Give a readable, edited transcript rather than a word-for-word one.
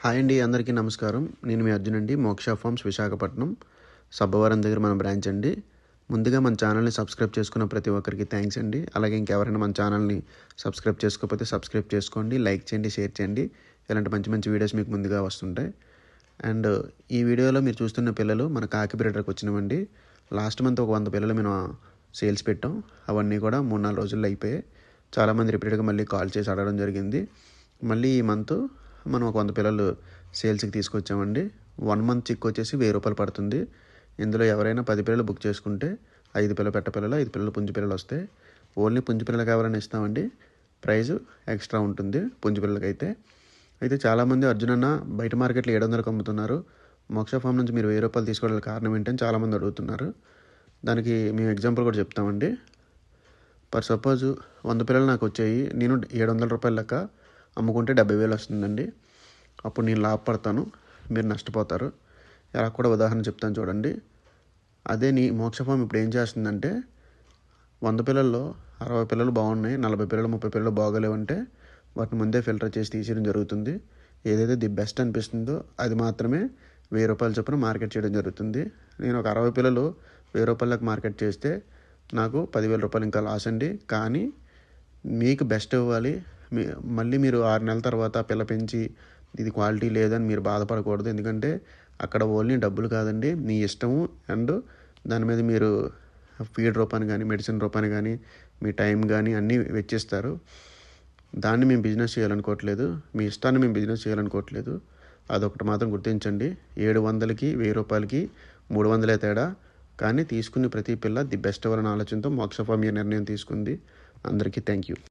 Hi అండి, అందరికీ నమస్కారం. నేను మీ అర్జున్ అండి, మోక్ష ఫార్మ్స్ విశాఖపట్నం సబ్బవరం దగ్గర మన బ్రాంచ్ అండి. ముందుగా మన ఛానల్ని సబ్స్క్రైబ్ చేసుకున్న ప్రతి ఒక్కరికి థ్యాంక్స్ అండి. అలాగే ఇంకెవరైనా మన ఛానల్ని సబ్స్క్రైబ్ చేసుకోకపోతే సబ్స్క్రైబ్ చేసుకోండి, లైక్ చేయండి, షేర్ చేయండి. ఇలాంటి మంచి మంచి వీడియోస్ మీకు ముందుగా వస్తుంటాయి. అండ్ ఈ వీడియోలో మీరు చూస్తున్న పిల్లలు మన కాకి బ్రీడర్కి వచ్చినవండి. లాస్ట్ మంత్ ఒక 100 పిల్లలు మేము సేల్స్ పెట్టాం. అవన్నీ కూడా 3-4 రోజుల్లో అయిపోయాయి. చాలామంది రిపీటెడ్గా మళ్ళీ కాల్ చేసి అడగడం జరిగింది. మళ్ళీ ఈ మంత్ మనం ఒక 100 పిల్లలు సేల్స్కి తీసుకొచ్చామండి. 1 మంత్ చిక్ వచ్చేసి ₹1000 పడుతుంది. ఇందులో ఎవరైనా 10 పిల్లలు బుక్ చేసుకుంటే 5 పిల్లలు పెట్ట పిల్లలు, 5 పిల్లలు పుంజు పిల్లలు వస్తాయి. ఓన్లీ పుంజు పిల్లలకి ఎవరైనా ఇస్తామండి, ప్రైజు ఎక్స్ట్రా ఉంటుంది పుంజు పిల్లలకైతే. అయితే చాలామంది అర్జున్ అన్న బయట మార్కెట్లో 700కి అమ్ముతున్నారు, మోక్ష ఫామ్ నుంచి మీరు ₹1000 తీసుకోవడానికి కారణం ఏంటని చాలామంది అడుగుతున్నారు. దానికి మేము ఎగ్జాంపుల్ కూడా చెప్తామండి. సపోజ్ 100 పిల్లలు నాకు వచ్చాయి, నేను ₹700 లెక్క అమ్ముకుంటే 70,000 వస్తుందండి. అప్పుడు నేను లాభపడతాను, మీరు నష్టపోతారు. ఎలా కూడా ఉదాహరణ చెప్తాను చూడండి. అదే మోక్ష ఫామ్ ఇప్పుడు ఏం చేస్తుందంటే 100 పిల్లల్లో 60 పిల్లలు బాగున్నాయి, 40 పిల్లలు 30 పిల్లలు బాగోలేవంటే వాటిని ముందే ఫిల్టర్ చేసి తీసేయడం జరుగుతుంది. ఏదైతే ది బెస్ట్ అనిపిస్తుందో అది మాత్రమే ₹1000 చొప్పున మార్కెట్ చేయడం జరుగుతుంది. నేను ఒక 60 పిల్లలు ₹1000 మార్కెట్ చేస్తే నాకు ₹10,000 ఇంకా లాస్ అండి. కానీ మీకు బెస్ట్ ఇవ్వాలి. మళ్ళీ మీరు 6 నెలల తర్వాత పిల్ల పెంచి ఇది క్వాలిటీ లేదని మీరు బాధపడకూడదు. ఎందుకంటే అక్కడ ఓన్లీ డబ్బులు కాదండి, మీ ఇష్టము అండ్ దాని మీద మీరు ఫీడ్ రూపాన్ని కానీ, మెడిసిన్ రూపాన్ని కానీ, మీ టైం కానీ అన్నీ వెచ్చిస్తారు. దాన్ని మేము బిజినెస్ చేయాలనుకోవట్లేదు, మీ ఇష్టాన్ని మేము బిజినెస్ చేయాలనుకోవట్లేదు. అదొకటి మాత్రం గుర్తించండి. 700కి ₹1000కి 300 తేడా. కానీ తీసుకునే ప్రతి పిల్ల ది బెస్ట్ అవ్వాలనే ఆలోచనతో మోక్ష ఫామ్ ఈ నిర్ణయం తీసుకుంది. అందరికీ థ్యాంక్ యూ.